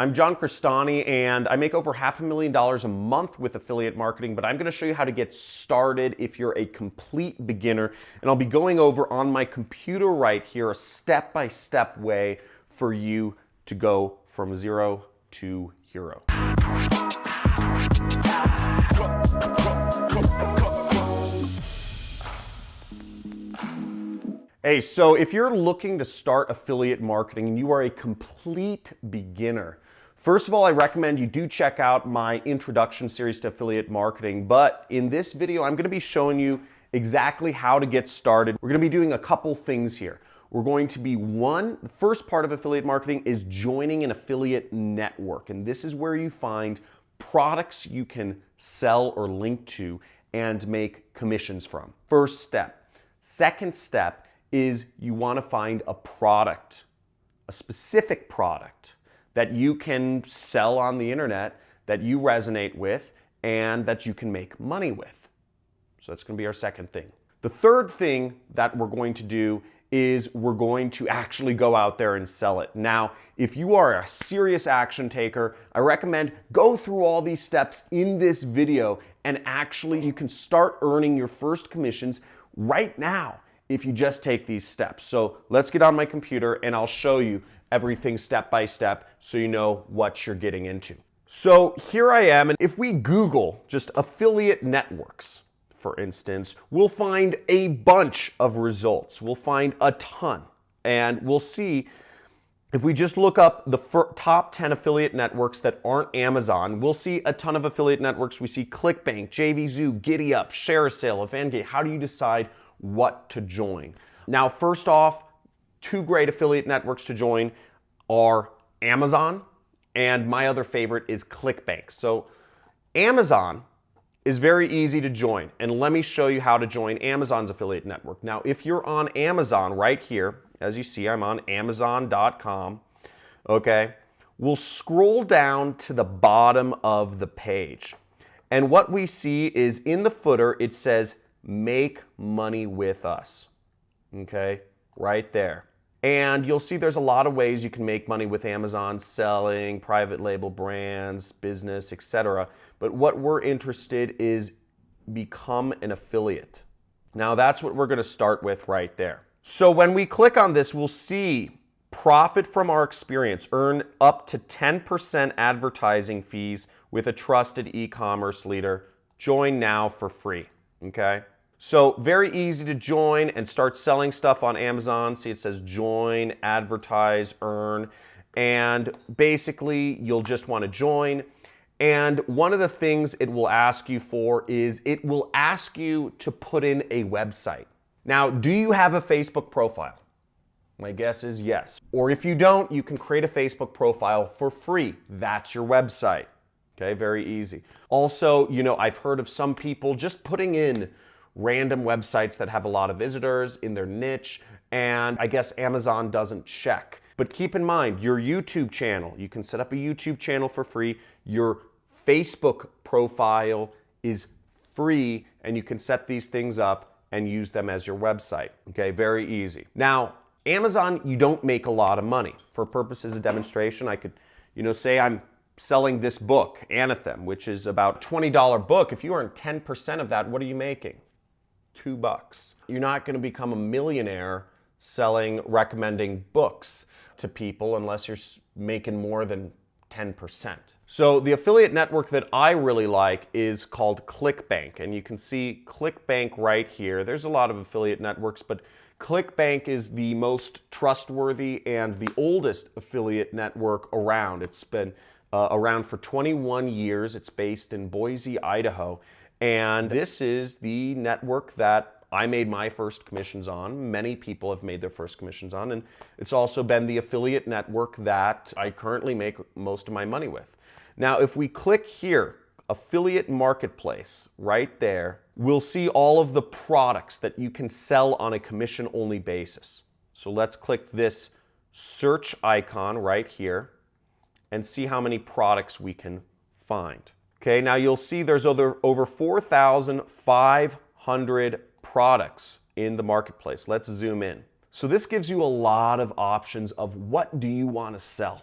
I'm John Crestani, and I make over $500,000 a month with affiliate marketing, but I'm going to show you how to get started if you're a complete beginner. And I'll be going over on my computer right here a step-by-step way for you to go from zero to hero. Hey, so if you're looking to start affiliate marketing and you are a complete beginner, first of all, I recommend you do check out my introduction series to affiliate marketing. But in this video, I'm going to be showing you exactly how to get started. We're going to be doing a couple things here. We're going to be the first part of affiliate marketing is joining an affiliate network. And this is where you find products you can sell or link to and make commissions from. First step. Second step is you want to find a product, a specific product that you can sell on the internet, that you resonate with, and that you can make money with. So that's going to be our second thing. The third thing that we're going to do is we're going to actually go out there and sell it. Now, if you are a serious action taker, I recommend go through all these steps in this video, and actually you can start earning your first commissions right now if you just take these steps. So let's get on my computer and I'll show you everything step by step so you know what you're getting into. So here I am, and if we Google just affiliate networks, for instance, we'll find a bunch of results. We'll find a ton, and we'll see if we just look up the top 10 affiliate networks that aren't Amazon, we'll see a ton of affiliate networks. We see ClickBank, JVZoo, GiddyUp, ShareASale, Eventgate. How do you decide what to join? Now, first off, two great affiliate networks to join are Amazon, and my other favorite is ClickBank. So Amazon is very easy to join, and let me show you how to join Amazon's affiliate network. Now, if you're on Amazon right here, as you see, I'm on Amazon.com, okay? We'll scroll down to the bottom of the page, and what we see is in the footer, it says, make money with us, okay? Right there. And you'll see there's a lot of ways you can make money with Amazon, selling, private label brands, business, etc. But what we're interested is become an affiliate. Now that's what we're going to start with right there. So when we click on this, we'll see profit from our experience, earn up to 10% advertising fees with a trusted e-commerce leader. Join now for free, okay? So very easy to join and start selling stuff on Amazon. See, it says join, advertise, earn, and basically you'll just want to join. And one of the things it will ask you for is it will ask you to put in a website. Now, do you have a Facebook profile? My guess is yes. Or if you don't, you can create a Facebook profile for free. That's your website. Okay, very easy. Also, you know, I've heard of some people just putting in random websites that have a lot of visitors in their niche, and I guess Amazon doesn't check. But keep in mind, your YouTube channel, you can set up a YouTube channel for free. Your Facebook profile is free, and you can set these things up and use them as your website. Okay, very easy. Now, Amazon, you don't make a lot of money. For purposes of demonstration, I could, say I'm selling this book, Anthem, which is about a $20 book. If you earn 10% of that, what are you making? $2. You're not going to become a millionaire recommending books to people unless you're making more than 10%. So the affiliate network that I really like is called ClickBank, and you can see ClickBank right here. There's a lot of affiliate networks, but ClickBank is the most trustworthy and the oldest affiliate network around. It's been around for 21 years. It's based in Boise, Idaho, and this is the network that I made my first commissions on. Many people have made their first commissions on, and it's also been the affiliate network that I currently make most of my money with. Now, if we click here, Affiliate Marketplace, right there, we'll see all of the products that you can sell on a commission-only basis. So let's click this search icon right here and see how many products we can find. Okay, now you'll see there's over 4,500 products in the marketplace. Let's zoom in. So this gives you a lot of options of what do you want to sell,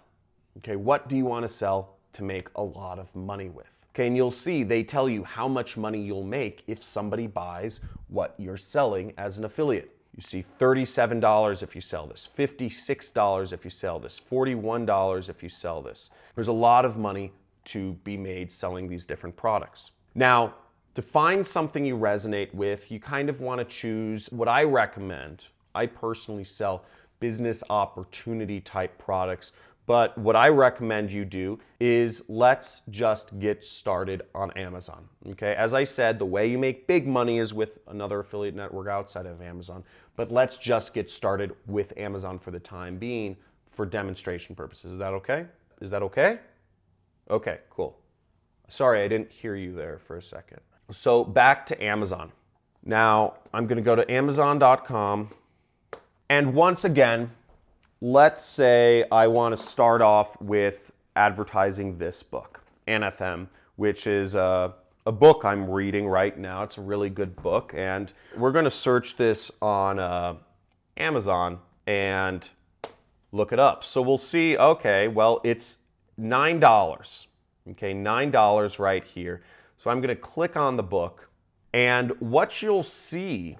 Okay, what do you want to sell to make a lot of money with? Okay, and you'll see they tell you how much money you'll make if somebody buys what you're selling as an affiliate. You see $37 if you sell this, $56 if you sell this, $41 if you sell this. There's a lot of money to be made selling these different products. Now, to find something you resonate with, you kind of want to choose what I recommend. I personally sell business opportunity type products, but what I recommend you do is let's just get started on Amazon. Okay, as I said, the way you make big money is with another affiliate network outside of Amazon, but let's just get started with Amazon for the time being for demonstration purposes. Is that okay? Is that okay? Okay, cool. Sorry, I didn't hear you there for a second. So back to Amazon. Now I'm going to go to Amazon.com, and once again, let's say I want to start off with advertising this book, NFM, which is a book I'm reading right now. It's a really good book, and we're going to search this on Amazon and look it up. So we'll see, okay, well, it's $9. Okay, $9 right here. So I'm going to click on the book, and what you'll see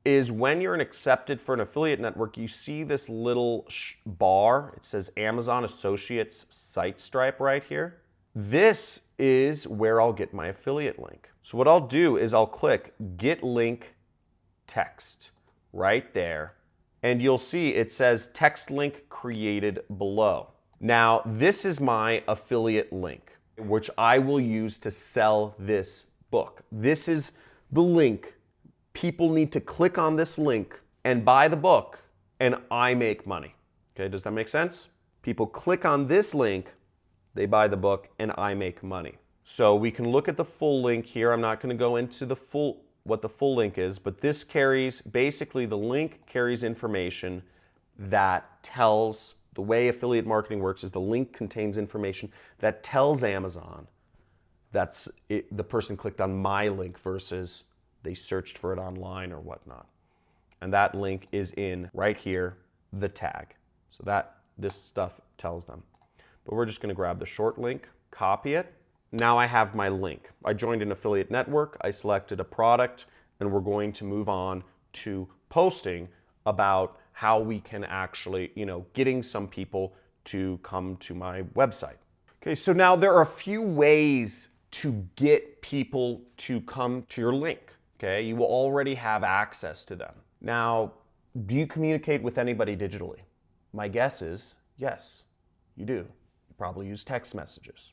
is when you're accepted for an affiliate network, you see this little bar. It says Amazon Associates Site Stripe right here. This is where I'll get my affiliate link. So what I'll do is I'll click Get Link Text right there, and you'll see it says text link created below. Now, this is my affiliate link, which I will use to sell this book. This is the link. People need to click on this link and buy the book, and I make money. Okay, does that make sense? People click on this link, they buy the book, and I make money. So we can look at the full link here. I'm not going to go into what the full link is, but this carries, basically the link carries information that tells, the way affiliate marketing works is the link contains information that tells Amazon that's the person clicked on my link versus they searched for it online or whatnot. And that link is in right here, the tag. So that this stuff tells them. But we're just going to grab the short link, copy it. Now I have my link. I joined an affiliate network, I selected a product, and we're going to move on to posting about how we can actually, getting some people to come to my website. Okay, so now there are a few ways to get people to come to your link. Okay, you will already have access to them. Now, do you communicate with anybody digitally? My guess is yes, you do. You probably use text messages.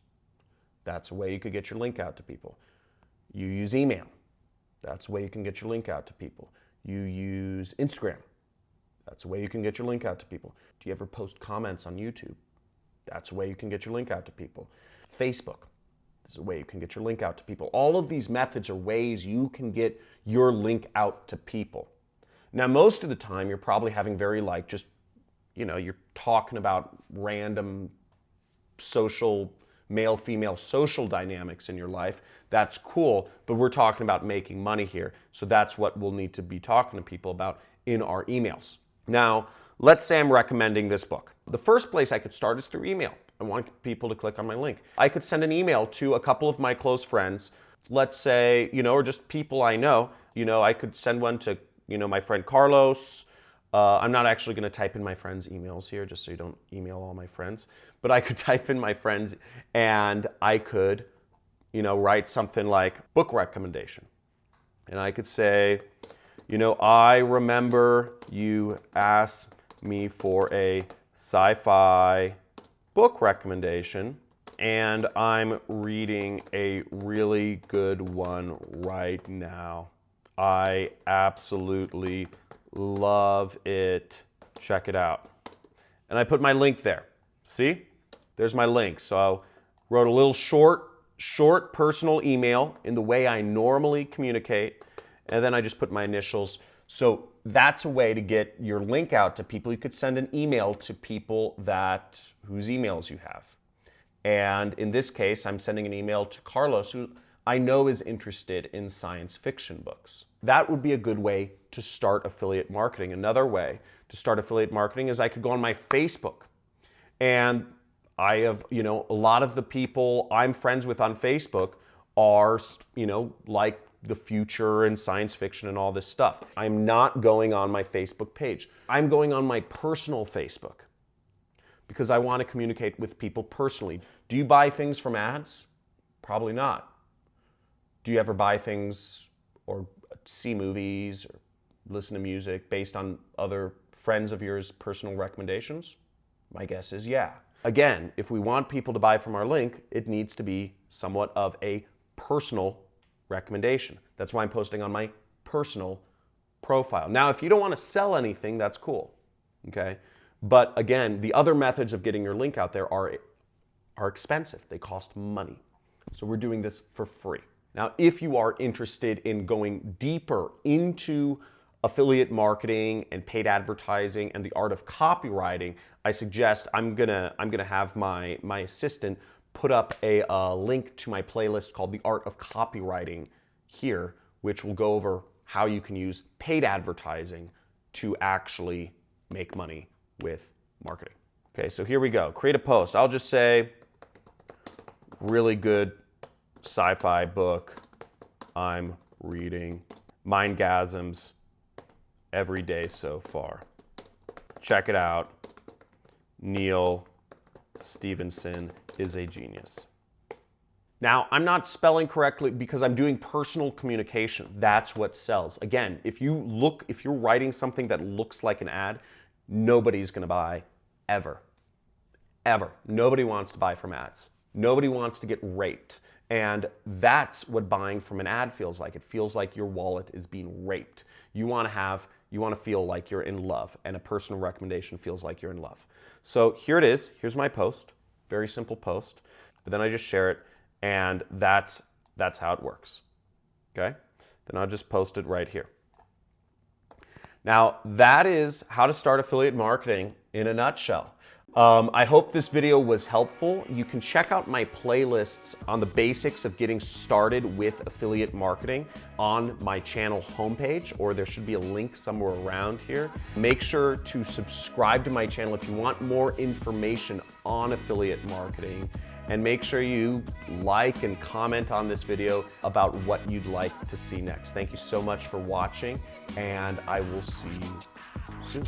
That's a way you could get your link out to people. You use email. That's a way you can get your link out to people. You use Instagram. That's a way you can get your link out to people. Do you ever post comments on YouTube? That's a way you can get your link out to people. Facebook. This is a way you can get your link out to people. All of these methods are ways you can get your link out to people. Now, most of the time, you're probably having very you're talking about random social, male-female social dynamics in your life. That's cool, but we're talking about making money here. So that's what we'll need to be talking to people about in our emails. Now, let's say I'm recommending this book. The first place I could start is through email. I want people to click on my link. I could send an email to a couple of my close friends, let's say, or just people I know. I could send one to, my friend Carlos. I'm not actually going to type in my friends' emails here, just so you don't email all my friends. But I could type in my friends, and I could, write something like book recommendation. And I could say, I remember you asked me for a sci-fi book recommendation, and I'm reading a really good one right now. I absolutely love it. Check it out. And I put my link there. See? There's my link. So I wrote a little short personal email in the way I normally communicate, and then I just put my initials. So that's a way to get your link out to people. You could send an email to people whose emails you have. And in this case, I'm sending an email to Carlos, who I know is interested in science fiction books. That would be a good way to start affiliate marketing. Another way to start affiliate marketing is I could go on my Facebook, and I have, you know, a lot of the people I'm friends with on Facebook are, you know, like the future and science fiction and all this stuff. I'm not going on my Facebook page. I'm going on my personal Facebook because I want to communicate with people personally. Do you buy things from ads? Probably not. Do you ever buy things or see movies or listen to music based on other friends of yours' personal recommendations? My guess is yeah. Again, if we want people to buy from our link, it needs to be somewhat of a personal recommendation. That's why I'm posting on my personal profile. Now, if you don't want to sell anything, that's cool, okay? But again, the other methods of getting your link out there are expensive. They cost money. So we're doing this for free. Now, if you are interested in going deeper into affiliate marketing and paid advertising and the art of copywriting, I suggest I'm gonna have my assistant put up a link to my playlist called The Art of Copywriting here, which will go over how you can use paid advertising to actually make money with marketing. Okay, so here we go. Create a post. I'll just say, really good sci-fi book I'm reading. Mindgasms every day so far. Check it out. Neil Stevenson is a genius. Now, I'm not spelling correctly because I'm doing personal communication. That's what sells. Again, if you're writing something that looks like an ad, nobody's gonna buy ever. Ever. Nobody wants to buy from ads. Nobody wants to get raped. And that's what buying from an ad feels like. It feels like your wallet is being raped. You want to feel like you're in love, and a personal recommendation feels like you're in love. So here it is. Here's my post. Very simple post. But then I just share it, and that's how it works. Okay? Then I'll just post it right here. Now, that is how to start affiliate marketing in a nutshell. I hope this video was helpful. You can check out my playlists on the basics of getting started with affiliate marketing on my channel homepage, or there should be a link somewhere around here. Make sure to subscribe to my channel if you want more information on affiliate marketing, and make sure you like and comment on this video about what you'd like to see next. Thank you so much for watching, and I will see you soon.